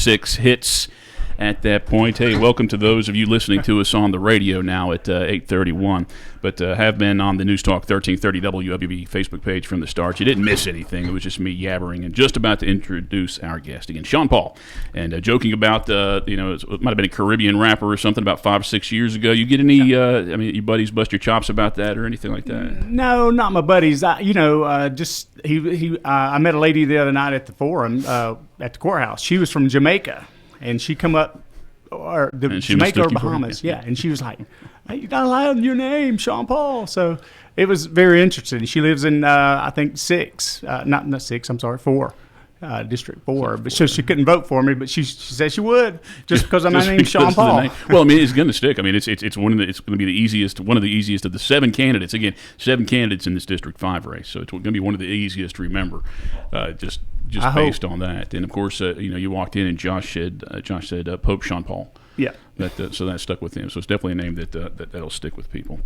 6 hits at that point. Hey, welcome to those of you listening to us on the radio now at 8:31, but have been on the News Talk 1330 WWB Facebook page from the start. You didn't miss anything. It was just me yabbering and just about to introduce our guest again, Sean Paul, and joking about, it might have been a Caribbean rapper or something about 5 or 6 years ago. You get any, your buddies bust your chops about that or anything like that? No, not my buddies. I met a lady the other night at the forum, at the courthouse. She was from Jamaica. And she come up, or Jamaica or Bahamas, yeah. And she was like, "Hey, you gotta lie on your name, Sean Paul." So it was very interesting. She lives in, I think, 4, District 4. But so she couldn't vote for me, but she said she would just because my name's Sean Paul. Well, I mean, it's going to stick. I mean, it's going to be one of the easiest of the 7 candidates. Again, 7 candidates in this District 5 race, so it's going to be one of the easiest to remember. Just based on that. And of course, you walked in and Josh said Pope Sean Paul. Yeah. So that stuck with him. So it's definitely a name that'll stick with people.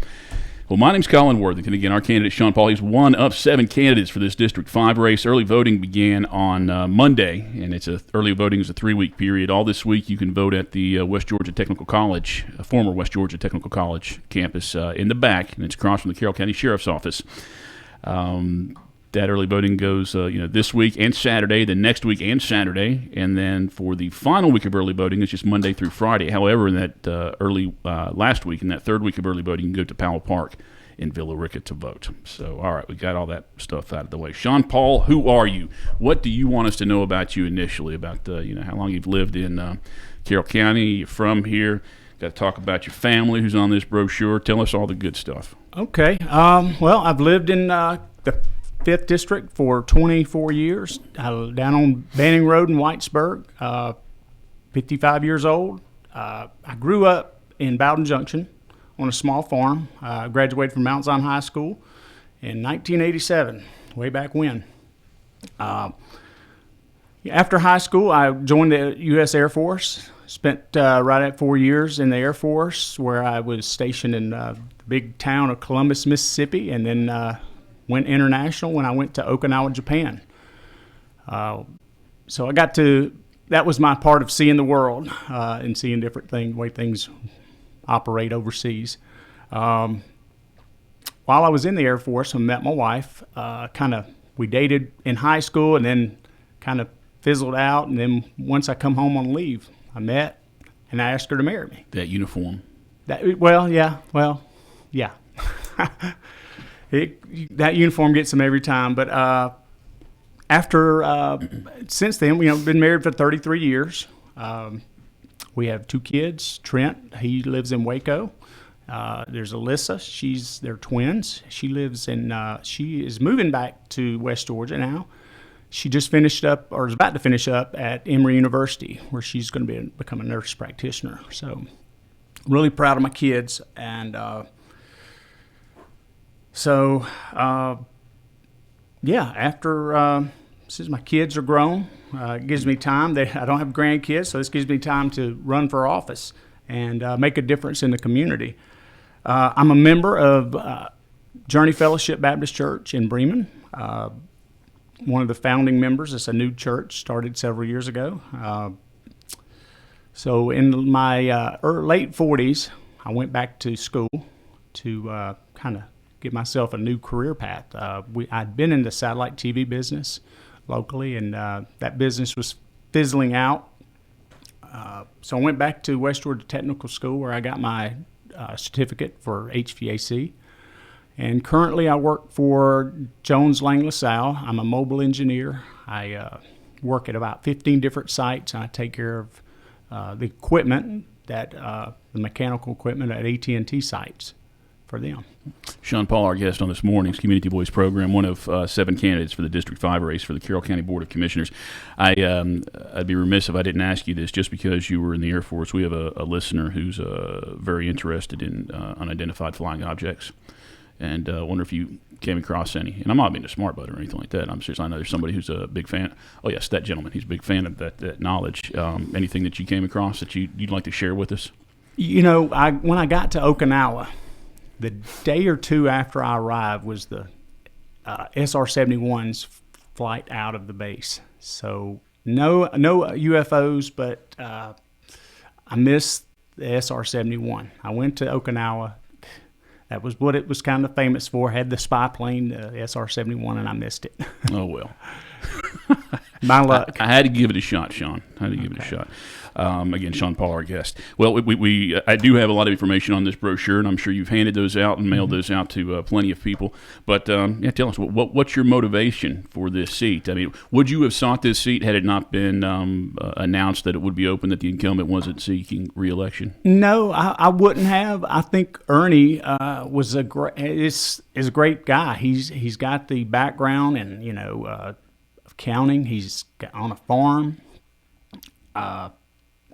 Well, my name's Colin Worthington. Again, our candidate, Sean Paul, he's one of 7 candidates for this District 5 race. Early voting began on Monday, and early voting is a 3-week period. All this week you can vote at the West Georgia Technical College, former West Georgia Technical College campus in the back, and it's across from the Carroll County Sheriff's Office. That early voting goes, this week and Saturday, the next week and Saturday, and then for the final week of early voting, it's just Monday through Friday. However, in that last week, in that 3rd week of early voting, you can go to Powell Park in Villa Rica to vote. So, all right, we got all that stuff out of the way. Sean Paul, who are you? What do you want us to know about you initially? About how long you've lived in Carroll County? You're from here. Got to talk about your family, who's on this brochure. Tell us all the good stuff. Okay. Well, I've lived in the 5th District for 24 years, down on Banning Road in Whitesburg, 55 years old. I grew up in Bowden Junction on a small farm. I graduated from Mount Zion High School in 1987, way back when. After high school, I joined the U.S. Air Force, spent right at 4 years in the Air Force, where I was stationed in the big town of Columbus, Mississippi, and then went international when I went to Okinawa, Japan. So that was my part of seeing the world and seeing different things, the way things operate overseas. While I was in the Air Force, I met my wife. We dated in high school and then kind of fizzled out. And then once I come home on leave, I met and I asked her to marry me. That uniform. Yeah. That uniform gets them every time. But since then, been married for 33 years. We have 2 kids. Trent, he lives in Waco. There's Alyssa. They're twins. She is moving back to West Georgia now. She just finished up, or is about to finish up at Emory University, where she's going to become a nurse practitioner. So, really proud of my kids. And since my kids are grown, it gives me time. I don't have grandkids, so this gives me time to run for office and make a difference in the community. I'm a member of Journey Fellowship Baptist Church in Bremen, one of the founding members. It's a new church, started several years ago. So in my late 40s, I went back to school to kind of give myself a new career path. I'd been in the satellite TV business locally, and that business was fizzling out. So I went back to West Georgia Technical School, where I got my certificate for HVAC. And currently I work for Jones Lang LaSalle. I'm a mobile engineer. I work at about 15 different sites, and I take care of the equipment, the mechanical equipment at AT&T sites for them. Sean Paul, our guest on this morning's Community Voice program, one of 7 candidates for the District 5 race for the Carroll County Board of Commissioners. I'd be remiss if I didn't ask you this. Just because you were in the Air Force, we have a listener who's very interested in unidentified flying objects, and I wonder if you came across any. And I'm not being a smart butt or anything like that. I'm serious. I know there's somebody who's a big fan. Oh, yes, that gentleman. He's a big fan of that knowledge. Anything that you came across that you'd like to share with us? When I got to Okinawa, the day or two after I arrived was the SR-71's flight out of the base. So No UFOs, but I missed the SR-71. I went to Okinawa. That was what it was kind of famous for. Had the spy plane, the SR-71, and I missed it. Oh, well. My luck. I had to give it a shot, Sean. I had to give it a shot. Again, Sean Paul, our guest. Well, I do have a lot of information on this brochure, and I'm sure you've handed those out and mailed those out to plenty of people. But tell us, what's your motivation for this seat? I mean, would you have sought this seat had it not been announced that it would be open, that the incumbent wasn't seeking re-election? No, I wouldn't have. I think Ernie was is a great guy. He's got the background and of counting. He's on a farm.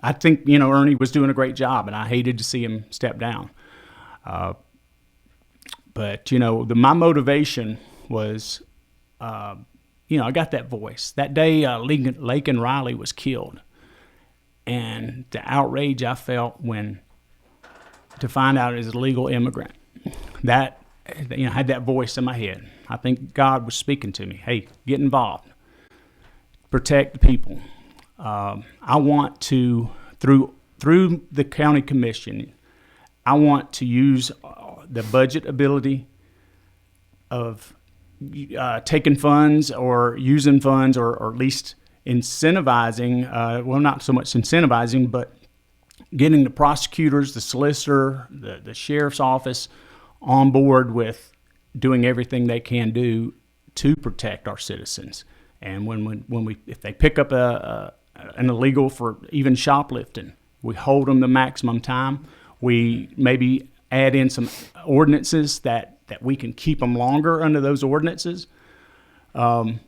I think, Ernie was doing a great job, and I hated to see him step down. But, my motivation was, I got that voice. That day, Laken Riley was killed, and the outrage I felt to find out as a legal immigrant, that, I had that voice in my head. I think God was speaking to me. Hey, get involved. Protect the people. I want to, through the county commission, I want to use the budget ability of taking funds or using funds or at least incentivizing, not so much incentivizing, but getting the prosecutors, the solicitor, the sheriff's office on board with doing everything they can do to protect our citizens. And if they pick up an illegal for even shoplifting, we hold them the maximum time. We maybe add in some ordinances that we can keep them longer under those ordinances. Keep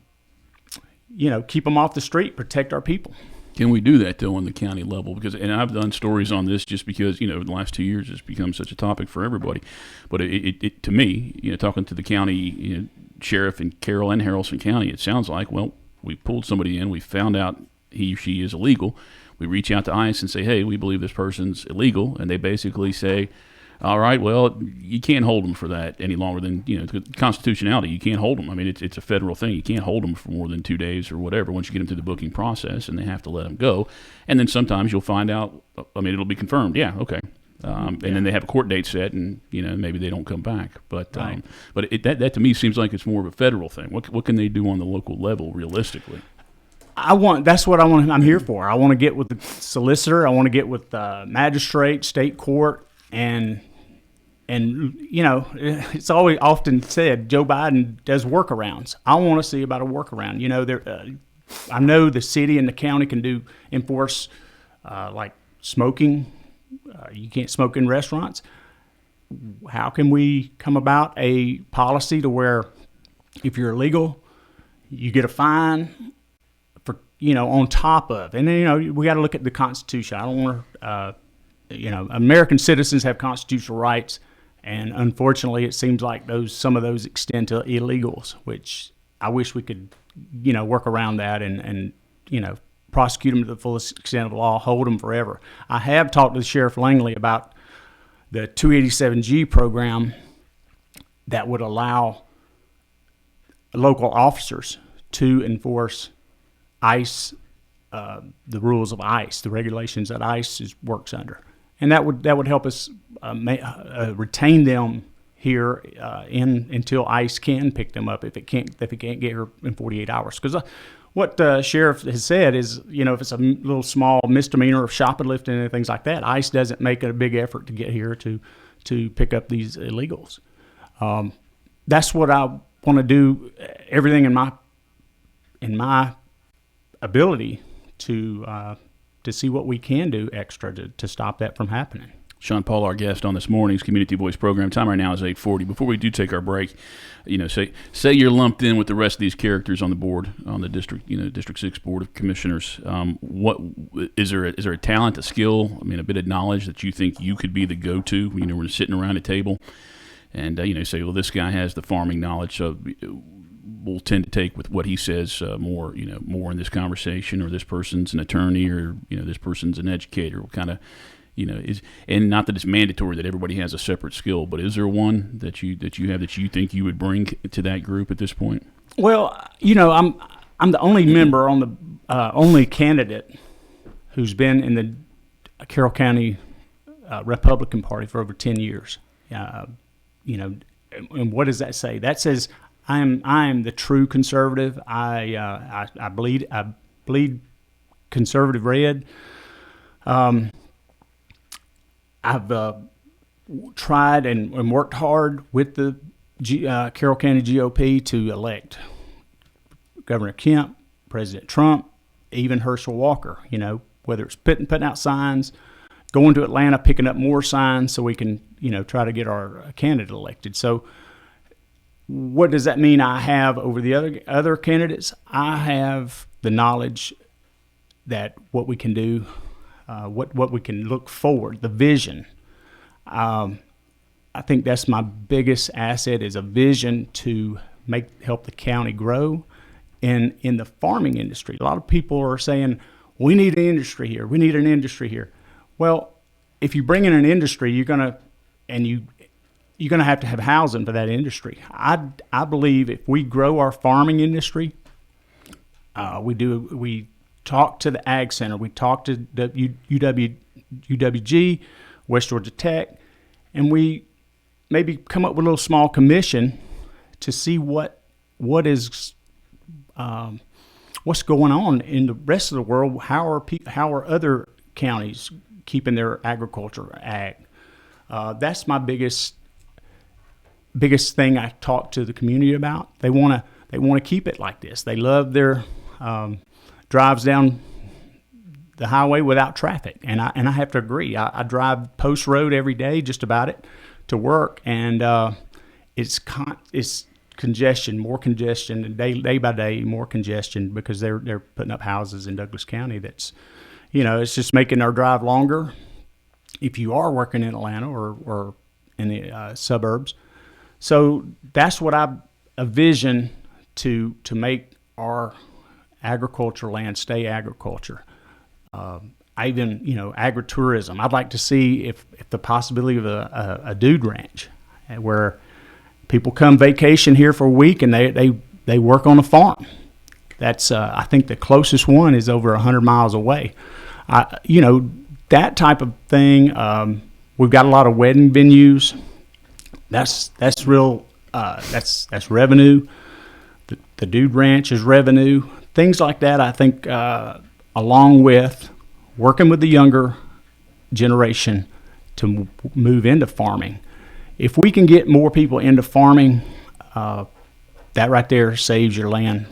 them off the street, protect our people. Can we do that, though, on the county level? And I've done stories on this just because, the last 2 years it's become such a topic for everybody. But it to me, talking to the county sheriff in Carroll and Haralson County, it sounds like, well, we pulled somebody in, we found out he or she is illegal. We reach out to ICE and say, hey, we believe this person's illegal. And they basically say, all right, well, you can't hold them for that any longer than, constitutionality. You can't hold them. I mean, it's a federal thing. You can't hold them for more than 2 days or whatever once you get them through the booking process, and they have to let them go. And then sometimes you'll find out, it'll be confirmed. Yeah, okay. And then they have a court date set, and maybe they don't come back. But right. That to me seems like it's more of a federal thing. What can they do on the local level realistically? That's what I want. I'm here for. I want to get with the solicitor. I want to get with the magistrate, state court, and it's always often said Joe Biden does workarounds. I want to see about a workaround. I know the city and the county can enforce like smoking. You can't smoke in restaurants. How can we come about a policy to where if you're illegal, you get a fine for, on top of, and then, we got to look at the Constitution. I don't want to, American citizens have constitutional rights, and unfortunately it seems like some of those extend to illegals, which I wish we could, work around that and prosecute them to the fullest extent of the law, hold them forever. I have talked to Sheriff Langley about the 287G program that would allow local officers to enforce ICE, the rules of ICE, the regulations that ICE works under, and that would help us retain them here until ICE can pick them up if it can't get here in 48 hours. Because what the sheriff has said is, if it's a little small misdemeanor of shoplifting and things like that, ICE doesn't make a big effort to get here to pick up these illegals. That's what I want to do. Everything in my ability to see what we can do extra to stop that from happening. Sean Paul, our guest on this morning's Community Voice program. Time right now is 8:40. Before we do take our break, say you're lumped in with the rest of these characters on the board, on the district, District 6 Board of Commissioners. What is there a talent, a skill, a bit of knowledge that you think you could be the go-to when we're sitting around a table and say, well, this guy has the farming knowledge, so we'll tend to take with what he says more in this conversation, or this person's an attorney, or this person's an educator. What kind of and not that it's mandatory that everybody has a separate skill, but is there one that you have that you think you would bring to that group at this point? Well, I'm the only member on the only candidate who's been in the Carroll County Republican Party for over 10 years. You know, and what does that say? That says I am the true conservative. I bleed conservative red. I've tried and worked hard with the Carroll County GOP to elect Governor Kemp, President Trump, even Herschel Walker. You know, whether it's putting out signs, going to Atlanta, picking up more signs so we can, you know, try to get our candidate elected. So what does that mean I have over the other candidates? I have the knowledge that what we can do, what we can look forward, the vision. I think that's my biggest asset, is a vision to help the county grow. And in the farming industry, a lot of people are saying, we need an industry here. We need an industry here. Well, if you bring in an industry, you're gonna have to have housing for that industry. I believe if we grow our farming industry, we talk to the Ag Center, we talk to the UWG, West Georgia Tech, and we maybe come up with a little small commission to see what is what's going on in the rest of the world. How are other counties keeping their agriculture ag? That's my biggest thing I talk to the community about. They want to keep it like this. They love their drives down the highway without traffic, and I have to agree. I drive Post Road every day, just about it, to work, and it's congestion, more congestion, and day by day more congestion, because they're putting up houses in Douglas County. That's, you know, it's just making our drive longer. If you are working in Atlanta or in the suburbs, so that's what a vision to make our agriculture land stay agriculture. I even, you know, agritourism. I'd like to see if the possibility of a dude ranch where people come vacation here for a week and they work on a farm. That's I think the closest one is over 100 miles away. You know, that type of thing. We've got a lot of wedding venues. That's real. That's revenue. The dude ranch is revenue. Things like that. I think along with working with the younger generation to move into farming. If we can get more people into farming, that right there saves your land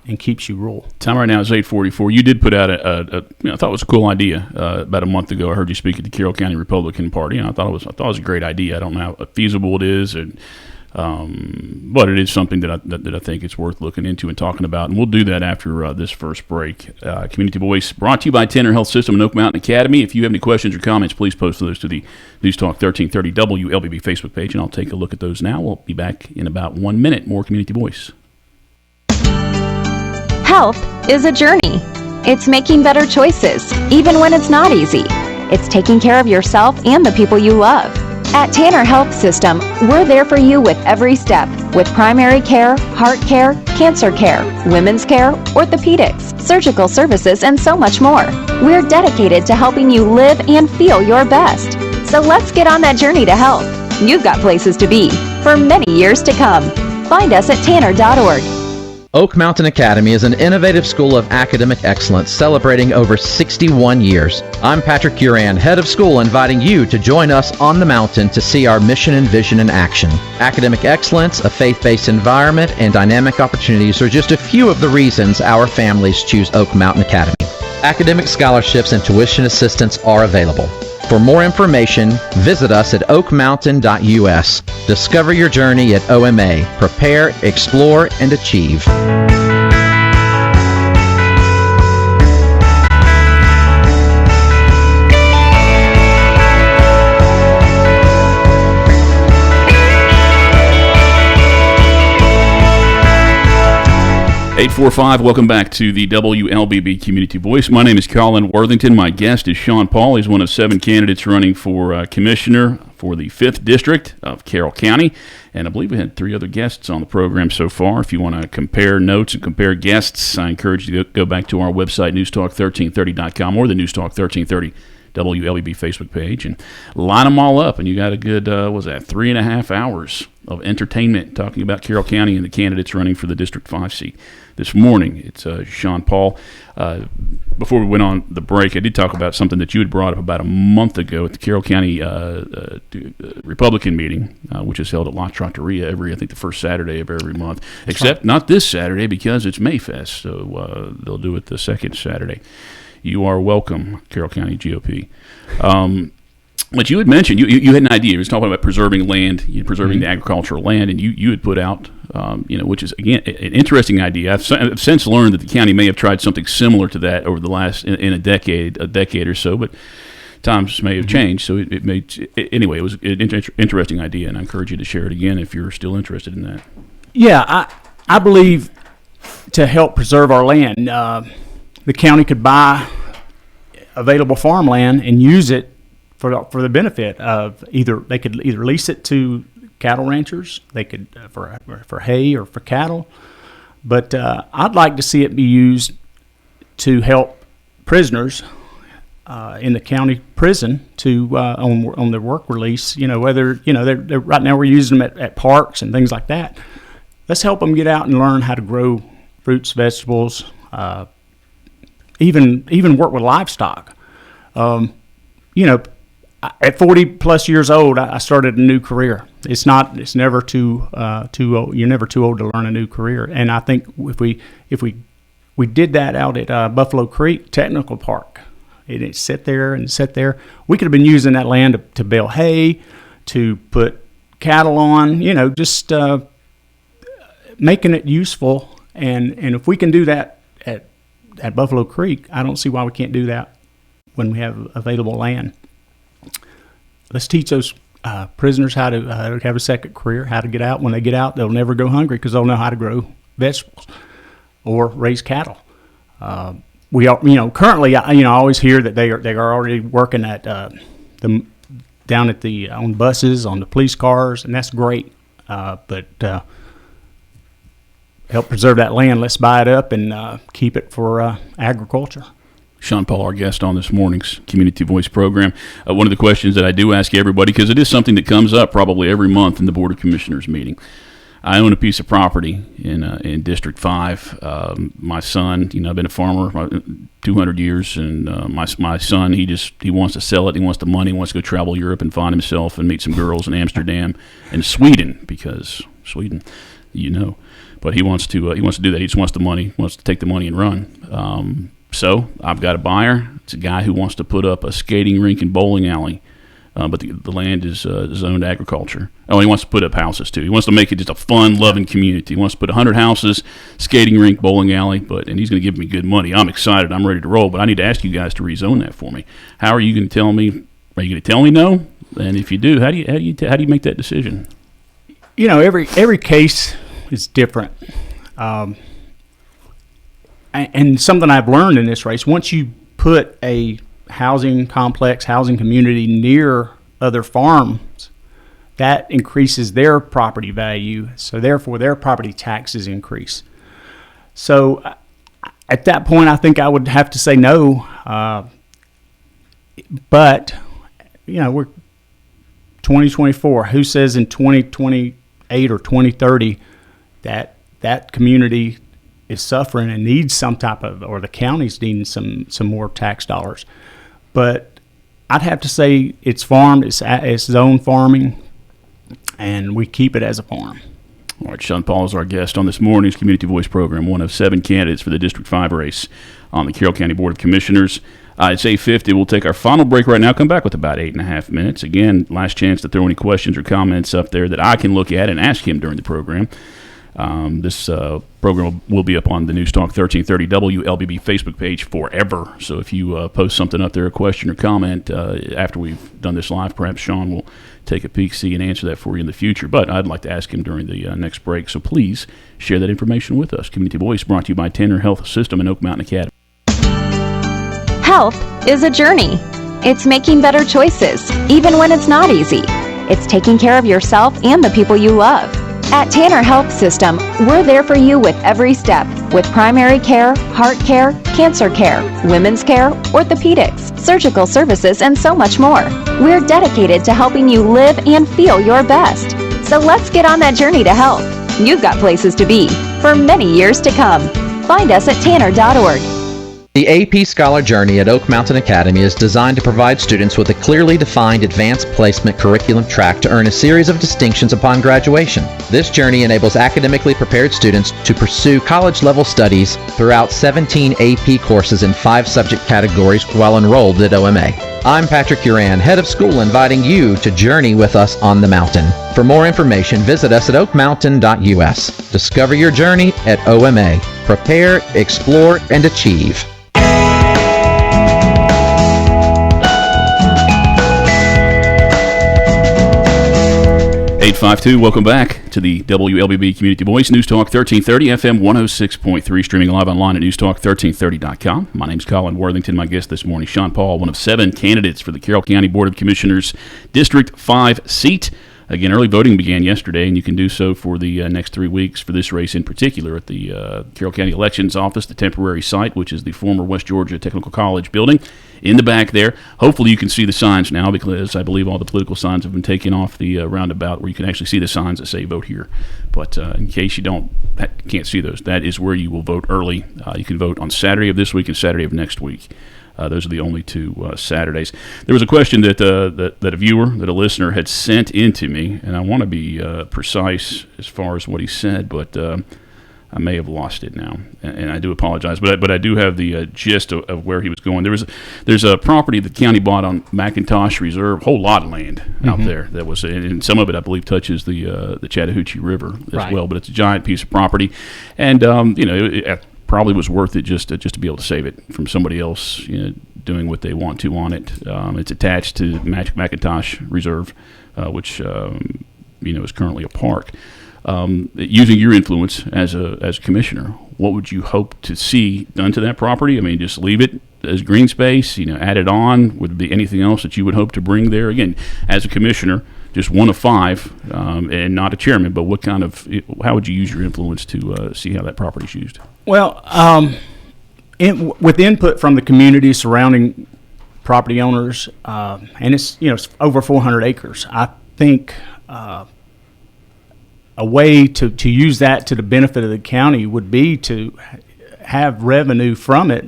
and keeps you rural. Time right now is 8:44. You did put out I thought it was a cool idea about a month ago. I heard you speak at the Carroll County Republican Party, and I thought it was a great idea. I don't know how feasible it is, but it is something that I think it's worth looking into and talking about. And we'll do that after this first break. Community Voice brought to you by Tanner Health System and Oak Mountain Academy. If you have any questions or comments, please post those to the News Talk 1330 WLBB Facebook page, and I'll take a look at those now. We'll be back in about 1 minute. More Community Voice. Health is a journey. It's making better choices, even when it's not easy. It's taking care of yourself and the people you love. At Tanner Health System, we're there for you with every step, with primary care, heart care, cancer care, women's care, orthopedics, surgical services, and so much more. We're dedicated to helping you live and feel your best. So let's get on that journey to health. You've got places to be for many years to come. Find us at tanner.org. Oak Mountain Academy is an innovative school of academic excellence celebrating over 61 years. I'm Patrick Uran, head of school, inviting you to join us on the mountain to see our mission and vision in action. Academic excellence, a faith-based environment, and dynamic opportunities are just a few of the reasons our families choose Oak Mountain Academy. Academic scholarships and tuition assistance are available. For more information, visit us at oakmountain.us. Discover your journey at OMA. Prepare, explore, and achieve. 845, welcome back to the WLBB Community Voice. My name is Colin Worthington. My guest is Sean Paul. He's one of 7 candidates running for commissioner for the 5th District of Carroll County. And I believe we had 3 other guests on the program so far. If you want to compare notes and compare guests, I encourage you to go back to our website, newstalk1330.com, or the Newstalk 1330 WLBB Facebook page, and line them all up, and you got a good, 3.5 hours of entertainment talking about Carroll County and the candidates running for the District 5 seat. This morning, it's Sean Paul. Before we went on the break, I did talk about something that you had brought up about a month ago at the Carroll County Republican meeting, which is held at La Trattoria I think the first Saturday of every month, except not this Saturday because it's Mayfest, so they'll do it the second Saturday. You are welcome, Carroll County GOP. But you had mentioned, you had an idea. You were talking about preserving land, preserving the agricultural land, and you had put out, which is, again, an interesting idea. I've since learned that the county may have tried something similar to that over the last, in a decade or so, but times may have changed. So anyway, it was an interesting idea, and I encourage you to share it again if you're still interested in that. Yeah, I believe to help preserve our land, the county could buy available farmland and use it for the benefit of they could either lease it to cattle ranchers, they could for hay or for cattle, but I'd like to see it be used to help prisoners in the county prison to on their work release. Whether they're right now we're using them at parks and things like that. Let's help them get out and learn how to grow fruits, vegetables. Even work with livestock. At 40 plus years old, I started a new career. It's never too old. You're never too old to learn a new career. And I think if we did that out at Buffalo Creek Technical Park, it sit there, we could have been using that land to bale hay, to put cattle on. Just making it useful. And if we can do that at Buffalo Creek, I don't see why we can't do that when we have available land. Let's teach those prisoners how to have a second career, how to get out. When they get out, they'll never go hungry because they'll know how to grow vegetables or raise cattle. We are, currently, I always hear that they are already working at down at on buses, on the police cars, and that's great. But help preserve that land. Let's buy it up and keep it for agriculture. Sean Paul, our guest on this morning's Community Voice program. One of the questions that I do ask everybody, because it is something that comes up probably every month in the Board of Commissioners meeting. I own a piece of property in District 5. My son, I've been a farmer 200 years, and my son, he wants to sell it. He wants the money. He wants to go travel Europe and find himself and meet some girls in Amsterdam and Sweden, because Sweden, But he wants to do that. He just wants the money, wants to take the money and run. So I've got a buyer. It's a guy who wants to put up a skating rink and bowling alley, but the land is zoned agriculture. Oh, he wants to put up houses too. He wants to make it just a fun, loving community. He wants to put 100 houses, skating rink, bowling alley, and he's going to give me good money. I'm excited. I'm ready to roll, but I need to ask you guys to rezone that for me. How are you going to tell me? Are you going to tell me no? And if you do, how do you make that decision? Every case is different. And something I've learned in this race, once you put a housing complex, housing community near other farms, that increases their property value. So therefore, their property taxes increase. So at that point, I think I would have to say no. But, we're 2024. Who says in 2028 or 2030 that community is suffering and needs some type of, or the county's needing some more tax dollars? But I'd have to say it's farmed, it's zone farming, and we keep it as a farm. All right, Sean Paul is our guest on this morning's Community Voice program, one of 7 candidates for the District 5 race on the Carroll County Board of Commissioners. It's 8:50. We'll take our final break right now. Come back with about 8.5 minutes. Again, last chance to throw any questions or comments up there that I can look at and ask him during the program. This program will be up on the News Talk 1330 WLBB Facebook page forever. So if you post something up there, a question or comment, after we've done this live, perhaps Sean will take a peek, see, and answer that for you in the future. But I'd like to ask him during the next break. So please share that information with us. Community Voice brought to you by Tanner Health System and Oak Mountain Academy. Health is a journey. It's making better choices, even when it's not easy. It's taking care of yourself and the people you love. At Tanner Health System, we're there for you with every step, with primary care, heart care, cancer care, women's care, orthopedics, surgical services, and so much more. We're dedicated to helping you live and feel your best. So let's get on that journey to health. You've got places to be for many years to come. Find us at tanner.org. The AP Scholar Journey at Oak Mountain Academy is designed to provide students with a clearly defined advanced placement curriculum track to earn a series of distinctions upon graduation. This journey enables academically prepared students to pursue college-level studies throughout 17 AP courses in 5 subject categories while enrolled at OMA. I'm Patrick Uran, head of school, inviting you to journey with us on the mountain. For more information, visit us at oakmountain.us. Discover your journey at OMA. Prepare, explore, and achieve. 852, welcome back to the WLBB Community Voice, News Talk 1330, FM 106.3, streaming live online at newstalk1330.com. My name's Colin Worthington. My guest this morning, Sean Paul, one of 7 candidates for the Carroll County Board of Commissioners District 5 seat. Again, early voting began yesterday, and you can do so for the next 3 weeks for this race in particular at the Carroll County Elections Office, the temporary site, which is the former West Georgia Technical College building. In the back there, hopefully you can see the signs now, because I believe all the political signs have been taken off the roundabout where you can actually see the signs that say vote here. But in case you can't see those, that is where you will vote early. You can vote on Saturday of this week and Saturday of next week. Those are the only 2 Saturdays. There was a question that a viewer, that a listener had sent in to me, and I want to be precise as far as what he said, but I may have lost it now, and I do apologize. But I do have the gist of where he was going. There's a property the county bought on McIntosh Reserve, whole lot of land out there that was, and some of it I believe touches the Chattahoochee River as well. But it's a giant piece of property, and it probably was worth it just to be able to save it from somebody else doing what they want to on it. It's attached to McIntosh Reserve, which is currently a park. Using your influence as a commissioner, what would you hope to see done to that property? I mean, just leave it as green space, add it on? Would there be anything else that you would hope to bring there? Again, as a commissioner, just one of 5, and not a chairman, but how would you use your influence to see how that property is used? Well, with input from the community surrounding property owners, and it's over 400 acres, I think a way to use that to the benefit of the county would be to have revenue from it,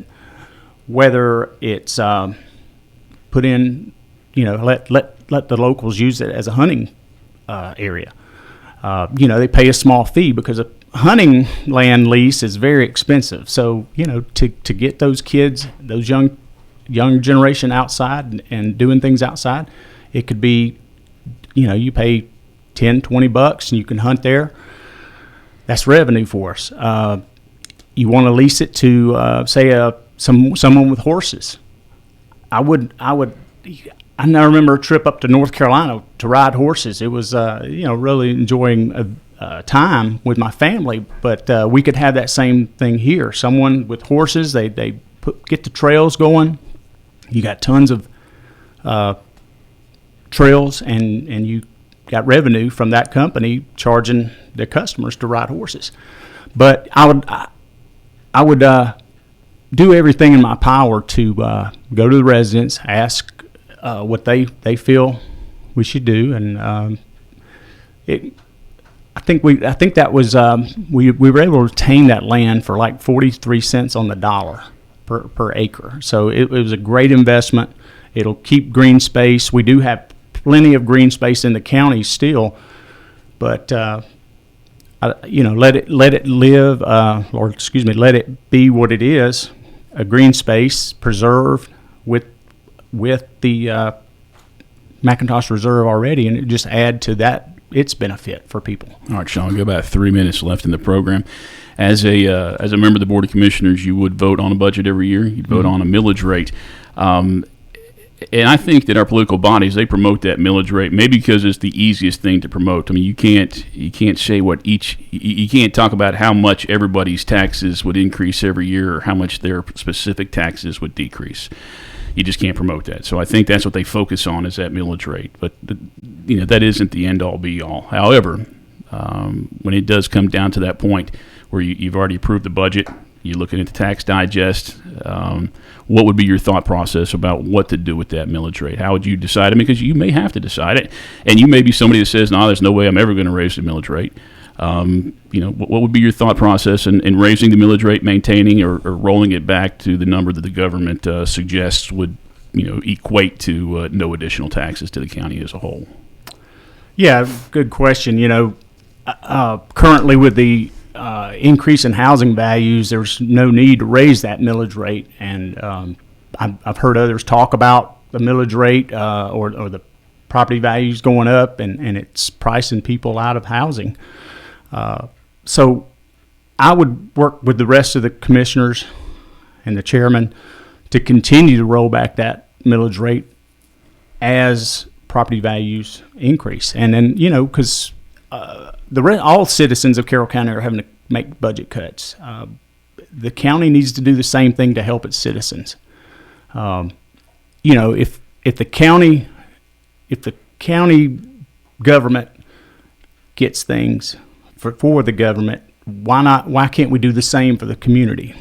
whether it's put in, let the locals use it as a hunting area. They pay a small fee because a hunting land lease is very expensive. So, to get those kids, those young generation outside and doing things outside, it could be, you pay $10-$20 and you can hunt there. That's revenue for us. You want to lease it to, say, someone with horses. I now remember a trip up to North Carolina to ride horses. It was, really enjoying time with my family. But we could have that same thing here. Someone with horses, they get the trails going. You got tons of trails, and you got revenue from that company charging their customers to ride horses. But I would do everything in my power to go to the residents, ask what they feel we should do, and I think that was we were able to retain that land for like 43 cents on the dollar per acre. So it was a great investment. It'll keep green space. We do have plenty of green space in the county still, but let it live, let it be what it is, a green space preserved with the McIntosh Reserve already, and it just add to that it's been a fit for people. All right, Sean, we've got about 3 minutes left in the program. As a member of the Board of Commissioners, you would vote on a budget every year. You'd vote on a millage rate. And I think that our political bodies, they promote that millage rate maybe because it's the easiest thing to promote. I mean, you can't say you can't talk about how much everybody's taxes would increase every year or how much their specific taxes would decrease. You just can't promote that. So I think that's what they focus on, is that millage rate. But that isn't the end all be all. However, when it does come down to that point where you've already approved the budget, you're looking at the tax digest, what would be your thought process about what to do with that millage rate? How would you decide it? Because you may have to decide it, and you may be somebody that says, no, there's no way I'm ever going to raise the millage rate. What would be your thought process in raising the millage rate, maintaining or rolling it back to the number that the government suggests would equate to no additional taxes to the county as a whole? Yeah, good question. Currently with the increase in housing values, there's no need to raise that millage rate. And I've heard others talk about the millage rate or the property values going up, and it's pricing people out of housing. So I would work with the rest of the commissioners and the chairman to continue to roll back that millage rate as property values increase. And then, because all citizens of Carroll County are having to make budget cuts. The county needs to do the same thing to help its citizens. If the county government gets things for the government, why can't we do the same for the community?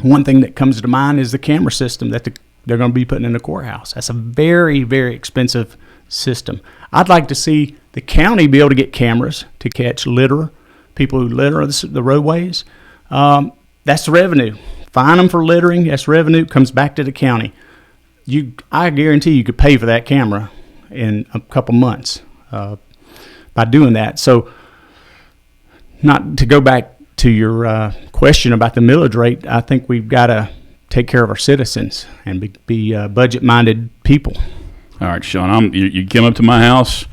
One thing that comes to mind is the camera system that they're going to be putting in the courthouse. That's a very, very expensive system. I'd like to see the county be able to get cameras to catch people who litter the roadways. That's revenue. Fine them for littering. That's revenue. Comes back to the county. I guarantee you could pay for that camera in a couple months by doing that. So, not to go back to your question about the millage rate, I think we've got to take care of our citizens and be budget-minded people. All right, Sean, you come up to my house.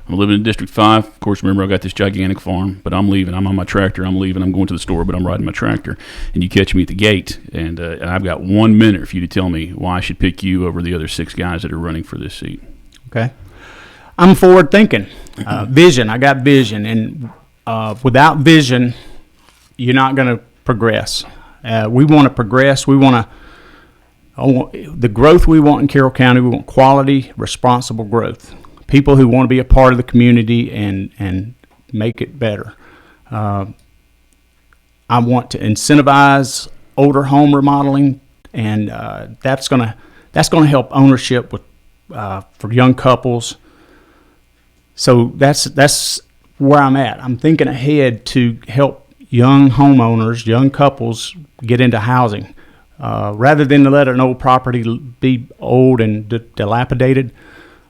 I'm living in District 5. Of course, remember, I got this gigantic farm, but I'm leaving. I'm on my tractor. I'm leaving. I'm going to the store, but I'm riding my tractor. And you catch me at the gate, and I've got 1 minute for you to tell me why I should pick you over the other 6 guys that are running for this seat. Okay. I'm forward thinking. Vision. I got vision. And without vision, you're not going to progress. We want to progress. We want the growth we want in Carroll County. We want quality, responsible growth. People who want to be a part of the community and make it better. I want to incentivize older home remodeling, and that's going to help ownership for young couples. So that's where I'm at. I'm thinking ahead to help young homeowners, young couples get into housing. Rather than to let an old property be old and dilapidated,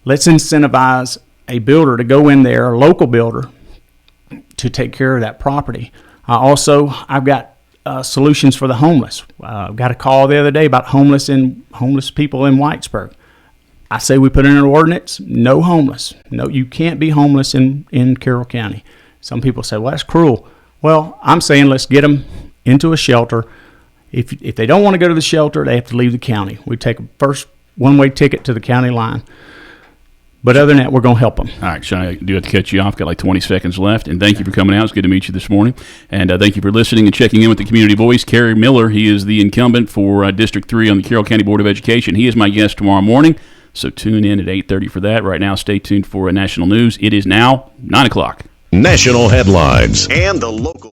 let's incentivize a builder to go in there, a local builder, to take care of that property. I've got solutions for the homeless. I got a call the other day about homeless people in Whitesburg. I say we put in an ordinance, no homeless. No, you can't be homeless in Carroll County. Some people say, well, that's cruel. Well, I'm saying let's get them into a shelter. If they don't want to go to the shelter, they have to leave the county. We take a first one-way ticket to the county line. But other than that, we're going to help them. All right, Sean, I do have to catch you off. Got like 20 seconds left. And thank you for coming out. It's good to meet you this morning. And thank you for listening and checking in with the Community Voice. Kerry Miller, he is the incumbent for District 3 on the Carroll County Board of Education. He is my guest tomorrow morning. So tune in at 8:30 for that. Right now, stay tuned for national news. It is now 9 o'clock. National headlines and the local.